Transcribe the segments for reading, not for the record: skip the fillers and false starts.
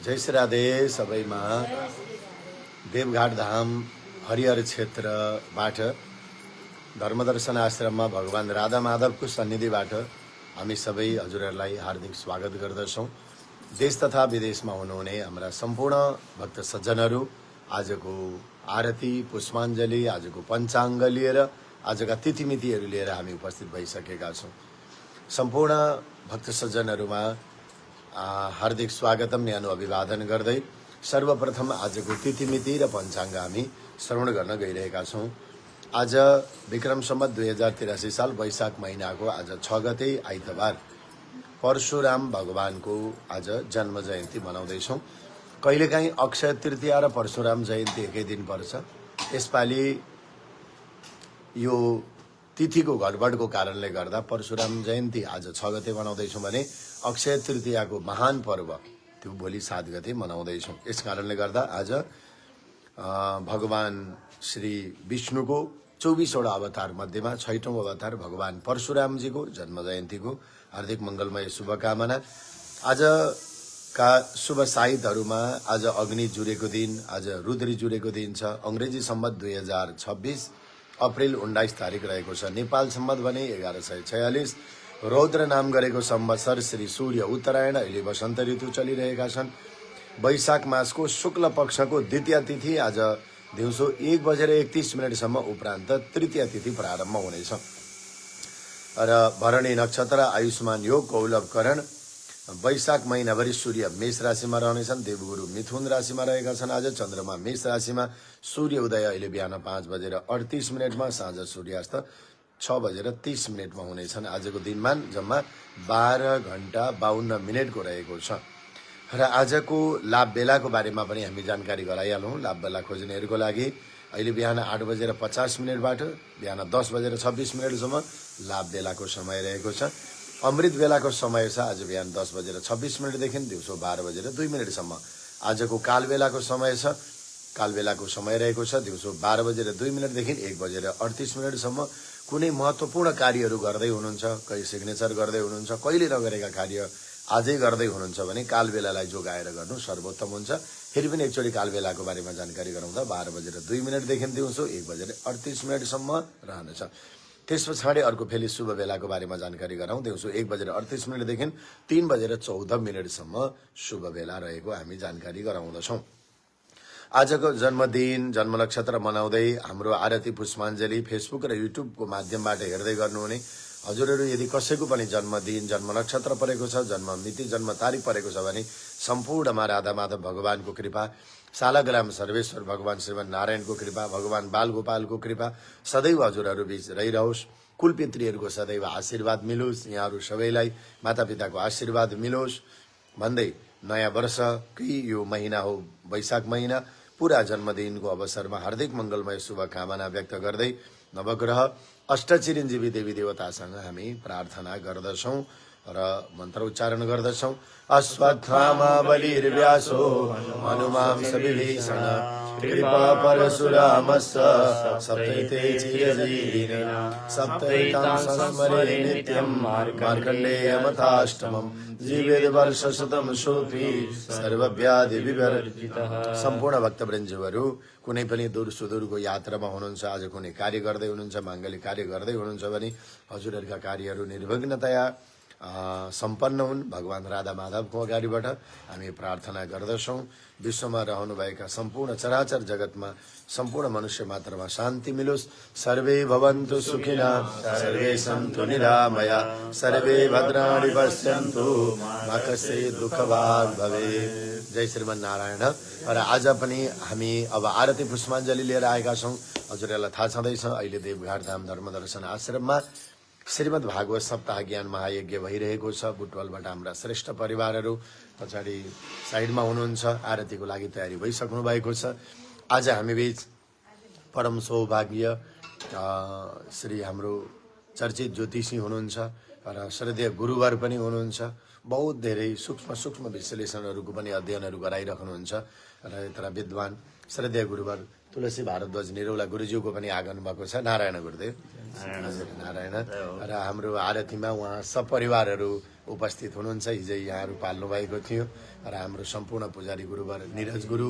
जय श्री राधे सबैमा देवघाट धाम हरिहर क्षेत्रबाट धर्मदर्शन आश्रममा भगवान राधा माधवको सन्निधिबाट हामी सबै हजुरहरूलाई हार्दिक स्वागत गर्दछौँ। देश तथा विदेशमा हुनुहुने हाम्रा सम्पूर्ण भक्त सज्जनहरू आजको आरती पुष्पाञ्जली आजको पञ्चाङ्ग लिएर आजका तिथिमितिहरू लिएर हामी उपस्थित भइसकेका छौँ। सम्पूर्ण भक्त सज्जनहरूमा हार्दिक स्वागतम न्यानो अभिवादन गर्दै सर्वप्रथम आजको तिथिमिति र पञ्चाङ्ग हामी श्रवण गर्न गइरहेका छौँ। आज विक्रम सम्वत 2083 साल वैशाख महिनाको आज 6 गते आइतबार परशुराम भगवानको आज जन्म जयन्ती मनाउँदैछौँ। कहिलेकाहीँ अक्षय तृतीया र परशुराम जयन्ती एकै दिन पर्छ। यसपालि यो तिथिको गडबडको कारणले गर्दा परशुराम जयन्ती आज 6 गते मनाउँदैछौँ भने अक्षय तृतीयाको महान पर्व त्यो भोलि 7 गते मनाउँदैछौँ। यस कारणले गर्दा आज भगवान श्री विष्णुको 24वटा अवतार मध्येमा 6औं अवतार भगवान परशुरामजीको जन्म जयन्तीको हार्दिक मङ्गलमय शुभकामना। आजका शुभ साहित्यहरूमा आज अग्नि जुरेको दिन, आज रुद्री जुरेको दिन छ। अङ्ग्रेजी सम्वत 2026 अप्रिल 19 तारिक रहेको छ। नेपाल सम्वत भने 1146 रौद्र नाम गरेको संवत्सर श्री सूर्य उत्तरायण अहिले वसन्त ऋतु चलिरहेका छन्। वैशाख मासको शुक्ल पक्षको द्वितीय तिथि आज दिउँसो 1:31 उपरान्त तृतीय तिथि प्रारम्भ हुनेछ र भरणी नक्षत्र आयुष्मान योग कौलवकरण वैशाख महिनाभरि सूर्य मेष राशिमा रहनेछन्। देवगुरु मिथुन राशिमा रहेका छन्। आज चन्द्रमा मेष राशिमा सूर्य उदय अहिले बिहान 5:38 साँझ सूर्यास्त 6:30 हुनेछन्। आजको दिनमान जम्मा 12 घण्टा 52 मिनटको रहेको छ र आजको लाभ बेलाको बारेमा पनि हामी जानकारी गराइहालौँ। लाभ बेला खोज्नेहरूको लागि अहिले बिहान 8:50बाट बिहान 10:26 लाभ बेलाको समय रहेको छ। अमृत बेलाको समय छ आज बिहान 10:26देखि दिउँसो 12:02 आजको काल बेलाको समय छ। काल बेलाको समय रहेको छ दिउँसो 12:02देखि 1:38 कुनै महत्त्वपूर्ण कार्यहरू गर्दै हुनुहुन्छ, कहीँ सिग्नेचर गर्दै हुनुहुन्छ, कहिले नगरेका कार्य आजै गर्दै हुनुहुन्छ भने काल बेलालाई जोगाएर गर्नु सर्वोत्तम हुन्छ। फेरि पनि एकचोटि काल बेलाको बारेमा जानकारी गराउँदा 12:02देखि दिउँसो 1:38 रहनेछ। त्यस पछाडि अर्को फेरि शुभ बेलाको बारेमा जानकारी गराउँ। दिउँसो 1:38देखि 3:14 शुभ बेला रहेको हामी जानकारी गराउँदछौँ। आजको जन्मदिन जन्म नक्षत्र मनाउँदै हाम्रो आरती पुष्पाञ्जली फेसबुक र युट्युबको माध्यमबाट हेर्दै गर्नुहुने हजुरहरू यदि कसैको पनि जन्मदिन जन्म नक्षत्र परेको छ, जन्म मिति जन्म तारिक परेको छ भने सम्पूर्णमा राधा माधव भगवानको कृपा, सालग्राम सर्वेश्वर भगवान श्रीमन नारायणको कृपा, भगवान बालगोपालको कृपा सदैव हजुरहरू बीच रहिरहोस्। कुलपितृहरूको सदैव आशीर्वाद मिलोस्। यहाँहरू सबैलाई मातापिताको आशीर्वाद मिलोस् भन्दै नयाँ वर्षकै यो महिना हो वैशाख महिना, पुरा जन्मदिनको अवसरमा हार्दिक मङ्गलमय शुभकामना व्यक्त गर्दै नवग्रह अष्टचिरञ्जीवी देवी देवतासँग हामी प्रार्थना गर्दछौँ र मन्त्र उच्चारण गर्दछौँ। अश्वत्थामा बलिर्व्यासो हनुमां सविभीषण कृपा परशुरामस्य सप्तैते चिरजीविने सप्तैतां संस्मरे नित्यं मार्कण्डेयमथाष्टमम् जीवेद वर्ष शतम सोऽपि सर्वव्याधि विवर्जितः। सम्पूर्ण भक्तवृन्दहरू कुनै पनि दूर सुदूरको यात्रामा हुनुहुन्छ, आज कुनै कार्य गर्दै हुनुहुन्छ, माङ्गलिक कार्य गर्दै हुनुहुन्छ भने हजुरहरूका कार्यहरू निर्विघ्नतया सम्पन्न हुन् भगवान राधा माधवको अगाडिबाट हामी प्रार्थना गर्दछौँ। विश्वमा रहनुभएका सम्पूर्ण चराचर जगतमा सम्पूर्ण मनुष्य मात्रमा शान्ति मिलोस्। सर्वे भवन्तु सुखिनः सर्वे सन्तु निरामया सर्वे भद्राणि पश्यन्तु मा कश्चित् दुःखभाग् भवेत्। जय श्रीमन नारायण। र आज पनि हामी अब आरती पुष्पाञ्जली लिएर आएका छौँ। हजुरहरूलाई थाहा छँदैछ अहिले देवघाट धाम धर्मदर्शन आश्रममा श्रीमद् भागवत सप्ताह ज्ञान महायज्ञ भइरहेको छ। बुटवलबाट हाम्रा श्रेष्ठ परिवारहरू पछाडि साइडमा हुनुहुन्छ, आरतीको लागि तयारी भइसक्नु भएको छ। आज हामी बीच परम सौभाग्य श्री हाम्रो चर्चित ज्योतिषी हुनुहुन्छ र श्रद्धेय गुरुवर पनि हुनुहुन्छ बहुत धेरै सूक्ष्म सूक्ष्म विश्लेषणहरूको पनि अध्ययनहरू गराइराख्नुहुन्छ र यत्र विद्वान श्रद्धेय गुरुवर तुलसी भारद्वाज निरौला गुरुज्यूको पनि आगमन भएको छ। नारायण गुरुदेव। नारायण। र हाम्रो आरतीमा उहाँ सपरिवारहरू उपस्थित हुनुहुन्छ। हिजो यहाँहरू पाल्नु भएको थियो र हाम्रो सम्पूर्ण पुजारी गुरुवर निरज गुरु,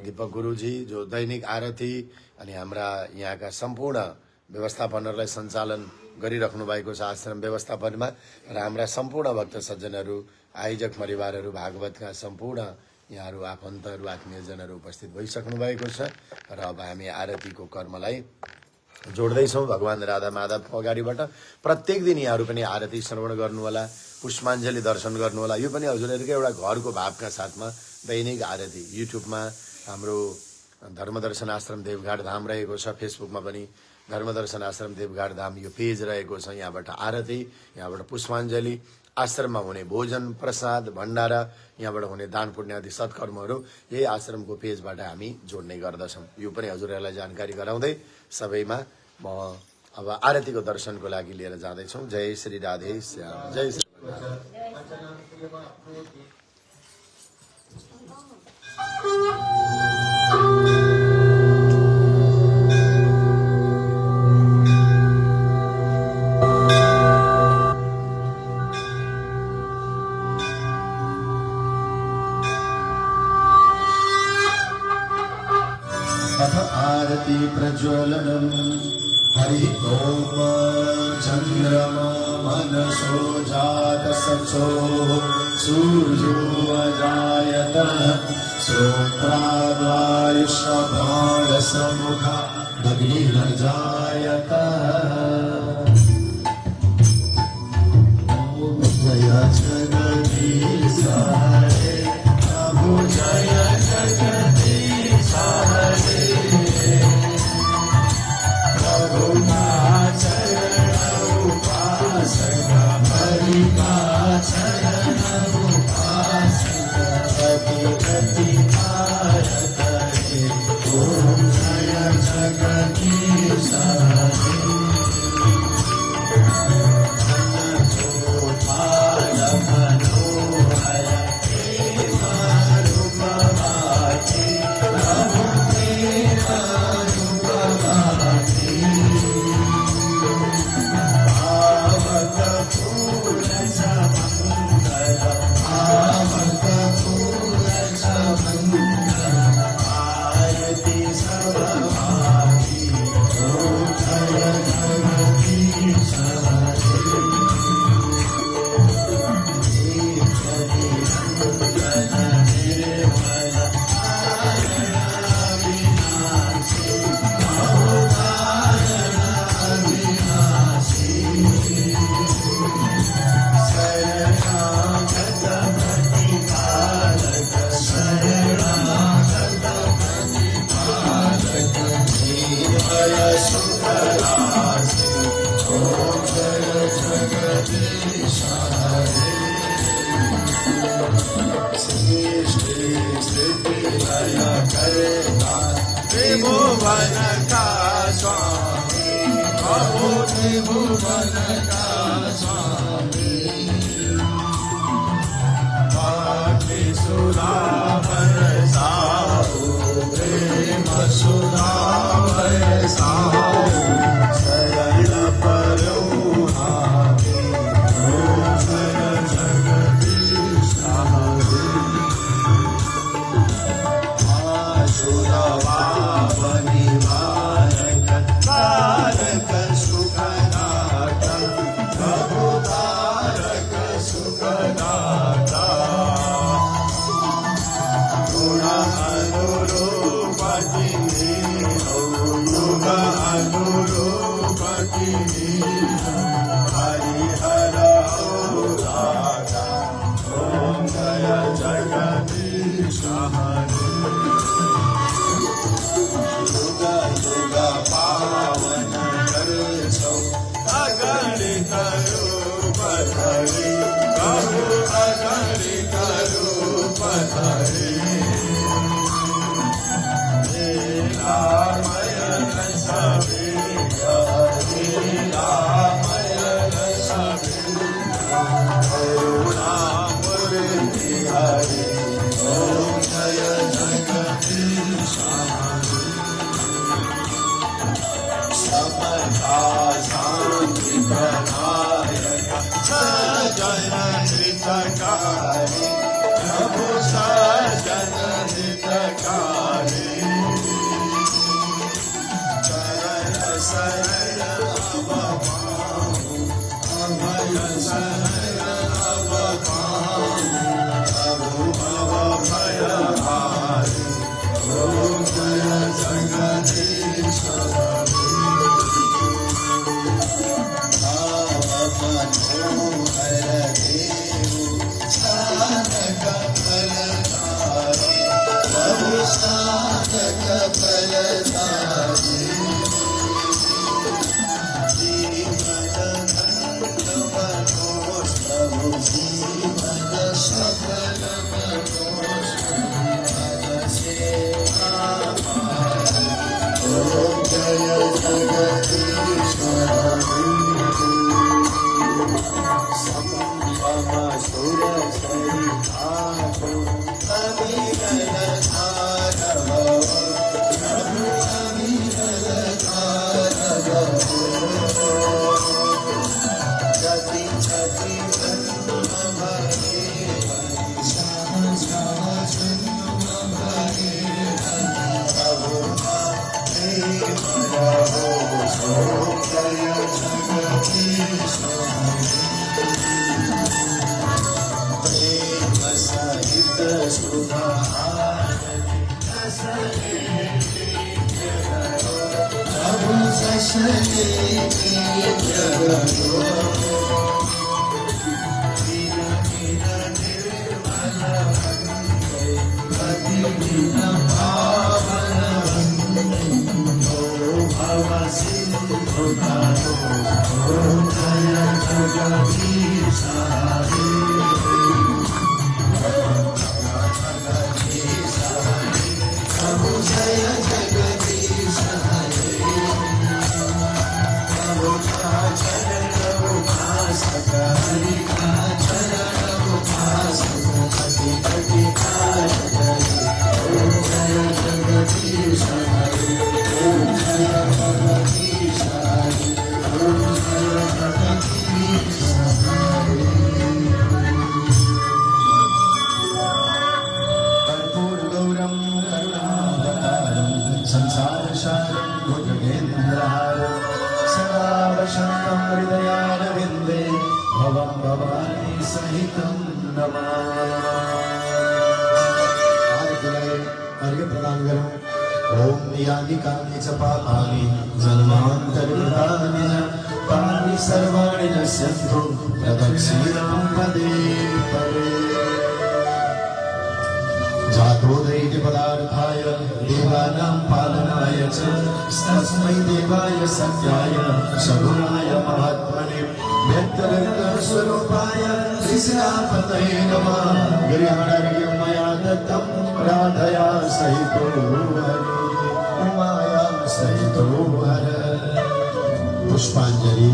दीपक गुरुजी जो दैनिक आरती अनि हाम्रा यहाँका सम्पूर्ण व्यवस्थापनहरूलाई सञ्चालन गरिराख्नु भएको छ आश्रम व्यवस्थापनमा र हाम्रा सम्पूर्ण भक्त सज्जनहरू, आयोजक परिवारहरू, भागवतका सम्पूर्ण यहाँहरू आफन्तहरू, आत्मीयजनहरू उपस्थित भइसक्नु भएको छ र अब हामी आरतीको कर्मलाई जोड्दैछौँ भगवान राधा माधवको अगाडिबाट। प्रत्येक दिन यहाँहरू पनि आरती श्रवण गर्नुहोला, पुष्पाञ्जली दर्शन गर्नुहोला। यो पनि हजुरहरूको एउटा घरको भावका साथमा दैनिक आरती युट्युबमा हाम्रो धर्मदर्शन आश्रम देवघाट धाम रहेको छ, फेसबुकमा पनि धर्मदर्शन आश्रम देवघाट धाम यो पेज रहेको छ। यहाँबाट आरती, यहाँबाट पुष्पाञ्जली, आश्रममा हुने भोजन प्रसाद भण्डारा, यहाँबाट हुने दान पुण्य आदि सत्कर्महरू यही आश्रमको पेजबाट हामी जोड्ने गर्दछौँ। यो पनि हजुरहरूलाई जानकारी गराउँदै सबैमा म अब आरतीको दर्शनको लागि लिएर जाँदैछौँ। जय श्री राधे श्याम। जय श्री आरती प्रज्वलनम् हरि ओम चन्द्रमा मनसो जातसचो सूर्यो अजायतः श्रोत्राद्वायुष्यभाणसमुखा अग्निर्जायतः। ॐ जय जगदीश हरे प्रभु जय जगदीश हरे त्रिभुवन का स्वामी, प्रभु त्रिभुवन का स्वामी, भक्ति सुधा बरसाओ, प्रेम सुधा बरसाओ, सरल परोहारी, ओम जय जगदीश हरे। Ram पुष्पाञ्जलि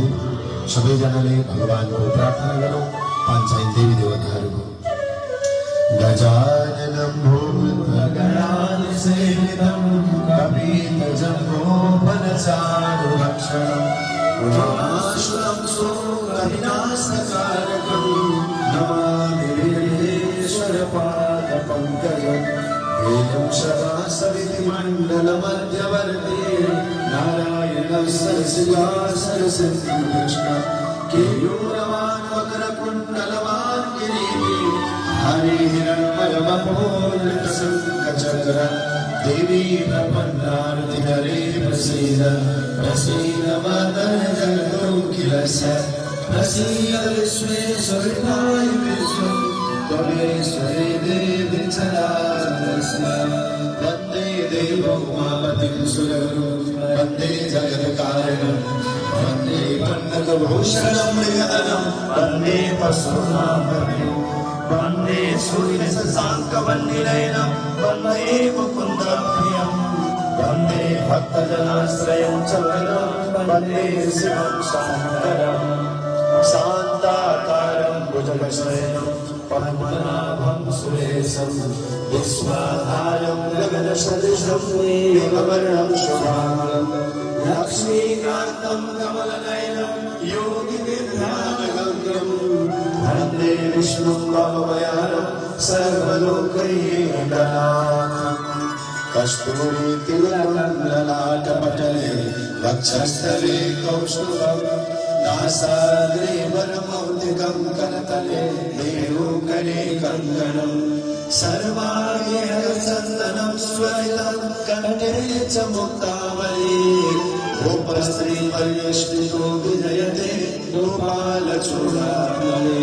सबैजनाले भगवानको प्रार्थना गरौँ। पाञ्चायन देवी देवताहरूको गजाननं भूतगणासेवितं कपितजम्बोफलचारुभक्षणं उमाश्वरं सोमविनाशकारकं नमामि वीरेश्वरपादपङ्कजम् वेदं सदा सवितिमण्डलमध्यवर्ती नारायणः सरसिजा सरस्वती कृष्ण केयूरवान् मकरकुण्डलवान् किरीटी हरिहिरण्मयवपोर्णशङ्खचक्र देवी प्रपन्नारतिहरे प्रसीद प्रसीद मदनजगदोऽखिलस्य प्रसीद विश्वेश्वराय विश्वं त्वमेश्वरे देवी चराचरस्य वन्दे देवो उमापतिं सुरगुरुं वन्दे जगत्कारणं वन्दे पन्नगभूषणं मृगधनं वन्दे पशूनां वन्दे सूर्यशशाङ्कवन्निनयनं वन्दे मुकुन्दं प्रियं वन्दे भक्तजनाश्रयं चरणं वन्दे शिवं शङ्करं शान्ताकारं भुजगशयनं पद्मनाभं सुरेशं विश्वाधारं गगनसदृशं मेघवर्णं शुभांगं लक्ष्मीकान्तं कमलनयनं योगिनिर्ध्यानगम्यं वन्दे विष्णुं भवभयहरं सर्वलोकैकनाथम् कस्तूरीतिलकं ललाटपटले वक्षस्थले कौस्तुभं नासाग्रे वरमौक्तिकं करतले मेरुकरे कङ्कणं सर्वाङ्गे हरचन्दनं स्वरितं कण्ठे च मुक्तावली गोपस्त्रीवर्यष्टितो विजयते गोपालचूडामणि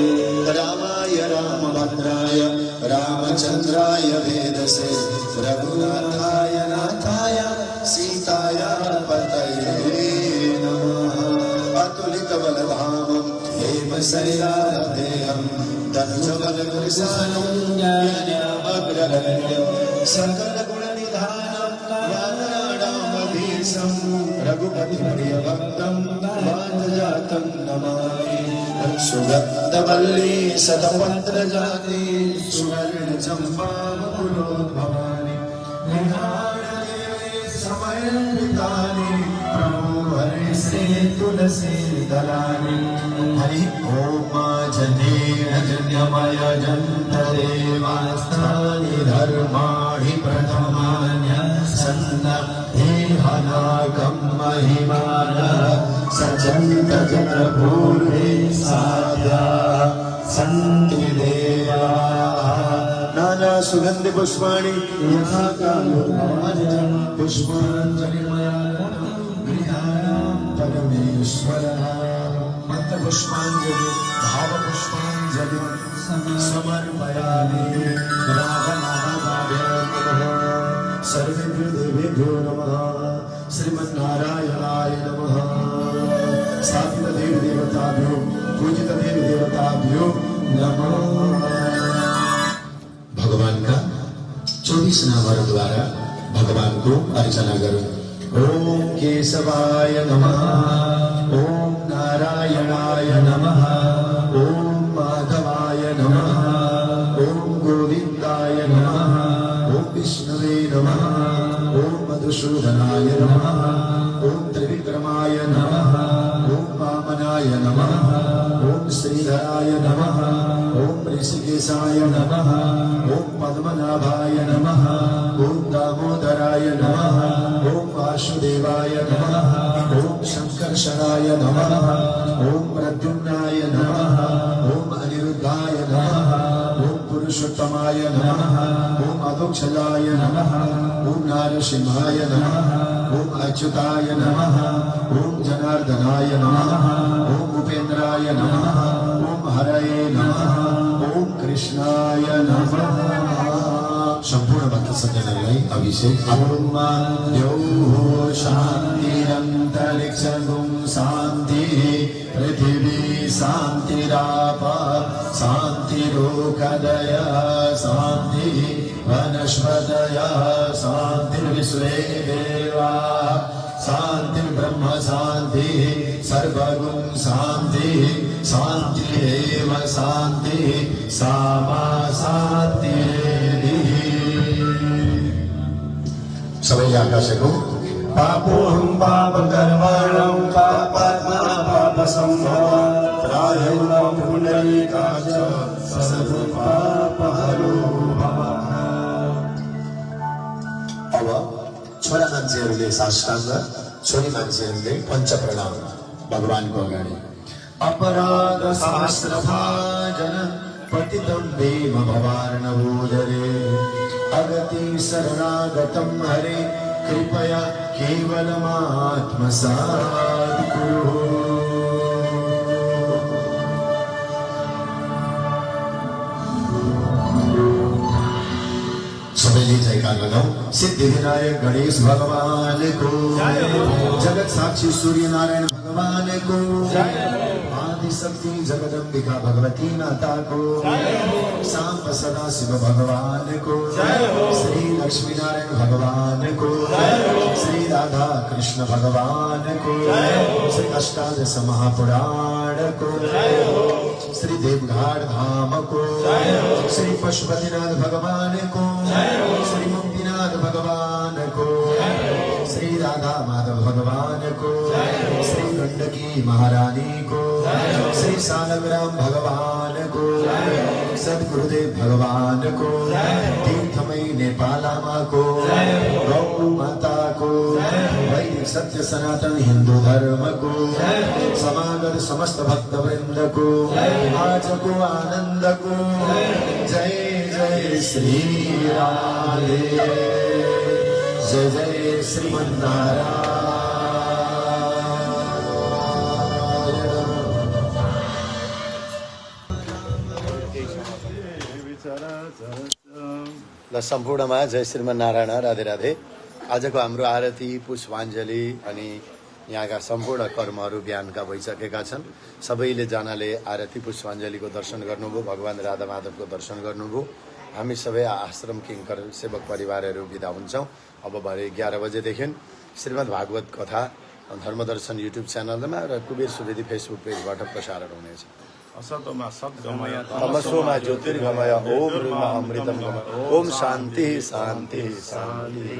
रामाय रामभद्राय रामचन्द्राय वेदसे रघुनाथाय नाथाय सीताय पतये नमः अतुलितबलधामं हेमशैलादेहं तनुजबलकृशानं ज्ञानामग्रगण्यं सकलगुणनिधानं वानराणामधीशं रघुपतिप्रियभक्तं वातजातं नमामि सुगन्धवल्ली सदपत्रजाति सुवर्णचम्पावपुरोद्भवानि निहारदेवे समर्पितानि प्रभुवर्षे तुलसी दलानि हरि ओम जनेन जन्यमय जन्तदेवास्तानि धर्माणि प्रथमान्यसन्न हेहनाकं महिमानः सचन्त जनपूर्वे साध्या सन्ति देवाः नाना सुगन्धि पुष्पाणि यथा कालो पुष्पाञ्जलिमया गृहाणां परमेश्वरः मन्त्रपुष्पाञ्जलि भावपुष्पाञ्जलि समर्पयामि राघमाधवाभ्यां सर्वेभ्यो देवेभ्यो नमः श्रीमन्नारायणाय नमः स्थापित देव देवताभ्यो पूजित देव देवताभ्यो नमः। भगवान का 24 नामों द्वारा भगवान को अर्चना करो। ओम केशवाय नमः, ओम नारायणाय नमः, ओम माधवाय नमः, ओम गोविंदाय नमः, ओम विष्णुवे नमः, ओम मधुसूदनाय नमः, ओम त्रिविक्रमाय नमः, ओम वामनाय नमः, ओम श्रीधराय नमः, ओम ऋषिकेशाय नमः, ओम पद्मनाभाय नमः, ओम दामोदराय नमः, ओम वासुदेवाय नमः, ओम शंकर्षणाय नमः, ओम प्रद्युम्नाय नमः, ओम अनिरुद्धाय नमः, ओम पुरुषोत्तमाय नमः, ओम अधोक्षजाय नमः, ओम नारसिंहाय नमः, ओम अच्युताय नमः, ओम जनार्दनाय नमः, ओम उपेन्द्राय नमः, ओम हरये नमः, ओम कृष्णाय नमः। संपूर्ण भक्त सज्जनलाई अभिषेक। ओम द्यौः शान्तिरन्तरिक्षगुं शान्तिः पृथिवी शान्तिराप शान्तिरोकदयः शान्तिः वनस्पतयः शान्तिर्विश्वे देवाः शान्तिर्ब्रह्म शान्तिः सर्वगुं शान्तिः शान्तिरेव शान्तिः सा मा शान्तिरेव। सबै आकाशको पापोऽहं पापकर्माणं पापात्मा पापसम्भवा त्रायं पुण्डरीकाच सर्वपापहरो भवः। अब छोरा मान्छेहरूले साष्टाङ्ग, छोरी मान्छेहरूले पञ्च प्रणाम भगवानको अगाडि। अपराध सहस्रभाजन पतितं देव भवार्णवोदरे अगति शरणागतं हरे कृपया केवलमात्मसात् कुरु। सबैले जयकार लगाऊ। सिद्धिविनायक गणेश भगवान को, जगत साक्षी सूर्य नारायण भगवान को, आदिशक्ति जगदम्बिका भगवती माता को, सांब सदा शिव भगवान को, श्री लक्ष्मी नारायण भगवान को, श्री राधा कृष्ण भगवान को, श्री अष्टादश महापुराण को, श्री देवघाट धाम को, श्री पशुपतिनाथ भगवान को, श्री मुक्तिनाथ भगवान को, श्री राधा माधव भगवान को, श्री गंडकी महारानी को, श्री सालग्राम भगवान को, सद्गुरुदेव भगवान को, तीर्थमयी नेपालामा को, गौ माता को, वैदिक सत्य सनातन हिंदू धर्म को, समागत समस्त भक्त वृंद को, आज को आनंद को, जय जय श्री राधे, जय जय श्रीमन्नारायण। ल सम्पूर्णमा जय श्रीमन्नारायण, राधे राधे। आजको हाम्रो आरती पुष्पाञ्जली अनि यहाँका सम्पूर्ण कर्महरू बिहानका भइसकेका छन्। सबैले जनाले आरती पुष्पाञ्जलीको दर्शन गर्नुभयो, भगवान राधा माधवको दर्शन गर्नुभयो। हामी सबै आश्रम किङ्कर सेवक परिवारहरू बिदा हुन्छौँ। अब भरे 11 बजेदेखि श्रीमद् भागवत कथा धर्मदर्शन युट्युब च्यानलमा र कुबेर सुवेदी फेसबुक पेजबाट प्रसारण हुनेछ। असतोमा सद्गमय तमसोमा ज्योतिर्गमय ओम ब्रह्म अमृतम गमय। ओम शान्ति शान्ति शान्ति।